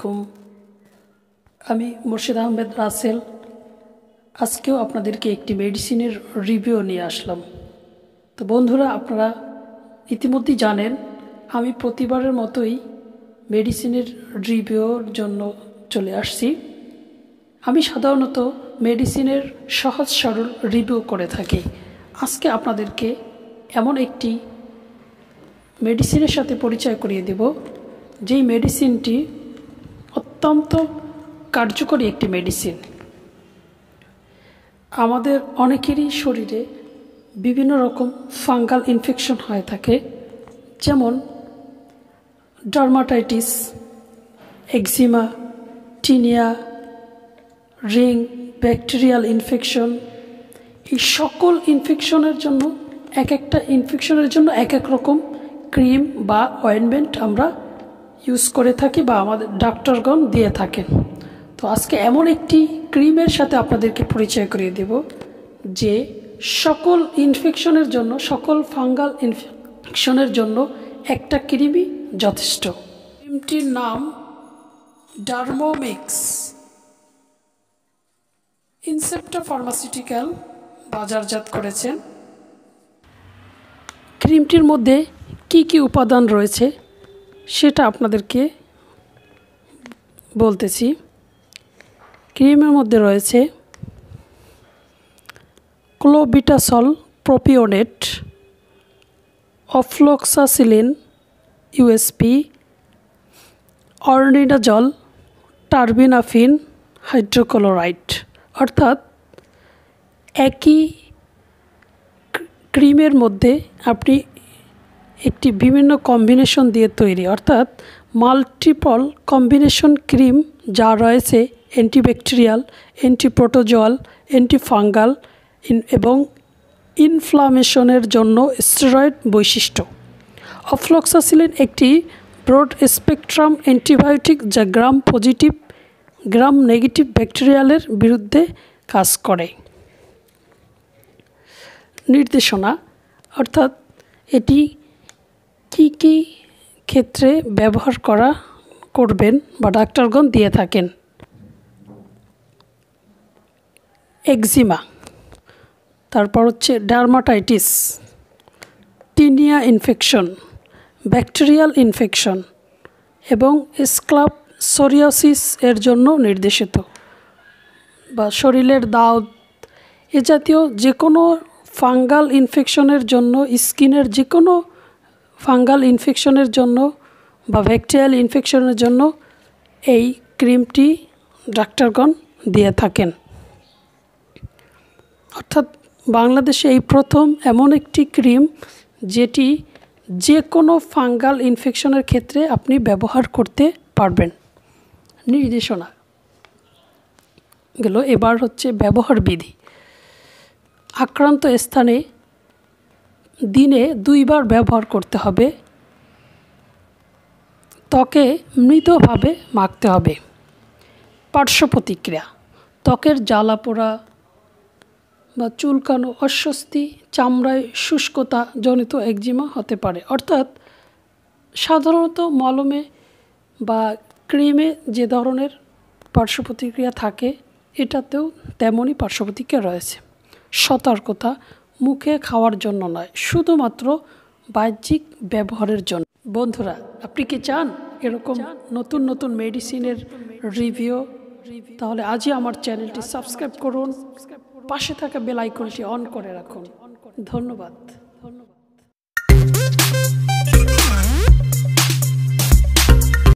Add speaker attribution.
Speaker 1: আলাইকুম। আমি মুর্শিদ আহমেদ রাসেল। আজকেও আপনাদেরকে একটি মেডিসিনের রিভিউ নিয়ে আসলাম। তো বন্ধুরা, আপনারা ইতিমধ্যেই জানেন আমি প্রতিবারের মতোই মেডিসিনের রিভিউর জন্য চলে আসছি। আমি সাধারণত মেডিসিনের সহজ সরল রিভিউ করে থাকি। আজকে আপনাদেরকে এমন একটি মেডিসিনের সাথে পরিচয় করিয়ে দেব, যেই মেডিসিনটি অত্যন্ত কার্যকরী একটি মেডিসিন। আমাদের অনেকেরই শরীরে বিভিন্ন রকম ফাঙ্গাল ইনফেকশন হয়ে থাকে, যেমন dermatitis, eczema, tinea, ring, bacterial infection. এই সকল ইনফেকশনের জন্য এক এক রকম ক্রিম বা অয়েনমেন্ট আমরা ইউজ করে থাকি বা আমাদের ডাক্তারগণ দিয়ে থাকেন। তো আজকে এমন একটি ক্রিমের সাথে আপনাদেরকে পরিচয় করিয়ে দেব যে সকল ইনফেকশনের জন্য, সকল ফাঙ্গাল ইনফেকশনের জন্য একটা ক্রিমই যথেষ্ট। ক্রিমটির নাম ডার্মোমিক্স। ইনসেপ্টা ফার্মাসিউটিক্যাল বাজারজাত করেছেন। ক্রিমটির মধ্যে কি কি উপাদান রয়েছে সেটা আপনাদেরকে বলতেছি। ক্রিমের মধ্যে রয়েছে clobetasol propionate, ofloxacin USP, ornidazole, terbinafine hydrochloride. অর্থাৎ একই ক্রিমের মধ্যে আপনি একটি বিভিন্ন কম্বিনেশন দিয়ে তৈরি, অর্থাৎ মাল্টিপল কম্বিনেশন ক্রিম যা রয়েছে অ্যান্টিব্যাকটেরিয়াল, অ্যান্টিপ্রোটোজোয়াল, অ্যান্টিফাঙ্গাল এবং ইনফ্লামেশনের জন্য স্টেরয়েড বৈশিষ্ট্য। অফ্লক্সাসিলিন একটি ব্রড স্পেকট্রাম অ্যান্টিবায়োটিক যা গ্রাম পজিটিভ গ্রাম নেগেটিভ ব্যাকটেরিয়ালের বিরুদ্ধে কাজ করে। নির্দেশনা, অর্থাৎ এটি কি কি ক্ষেত্রে ব্যবহার করবেন বা ডাক্তারগণ দিয়ে থাকেন। একজিমা, তারপর হচ্ছে dermatitis, tinea infection, bacterial infection এবং স্ক্লাপসোরিয়াসিস এর জন্য নির্দেশিত, বা শরীরের দাউদ, এ জাতীয় যে কোনো ফাঙ্গাল ইনফেকশনের জন্য, স্কিনের যে কোনো ফাঙ্গাল ইনফেকশনের জন্য বা ব্যাকটেরিয়াল ইনফেকশনের জন্য এই ক্রিমটি ডাক্তারগণ দিয়ে থাকেন। অর্থাৎ বাংলাদেশে এই প্রথম এমন একটি ক্রিম যেটি যে কোনো ফাঙ্গাল ইনফেকশনের ক্ষেত্রে আপনি ব্যবহার করতে পারবেন। নির্দেশনা গেল, এবার হচ্ছে ব্যবহার বিধি। আক্রান্ত স্থানে দিনে 2 বার ব্যবহার করতে হবে। ত্বকে মৃদুভাবে মাখতে হবে। পার্শ্ব প্রতিক্রিয়া: ত্বকের জ্বালাপোড়া বা চুলকানো, অস্বস্তি, চামড়ায় শুষ্কতা জনিত একজিমা হতে পারে। অর্থাৎ সাধারণত মলমে বা ক্রিমে যে ধরনের পার্শ্ব প্রতিক্রিয়া থাকে, এটাতেও তেমনই পার্শ্ব প্রতিক্রিয়া রয়েছে। সতর্কতা: মুখে খাওয়ার জন্য নয়, শুধুমাত্র বাহ্যিক ব্যবহারের জন্য। বন্ধুরা, আপনি কি চান এরকম নতুন নতুন মেডিসিনের রিভিউ? তাহলে আজই আমার চ্যানেলটি সাবস্ক্রাইব করুন, পাশে থাকা বেল আইকনটি অন করে রাখুন। ধন্যবাদ।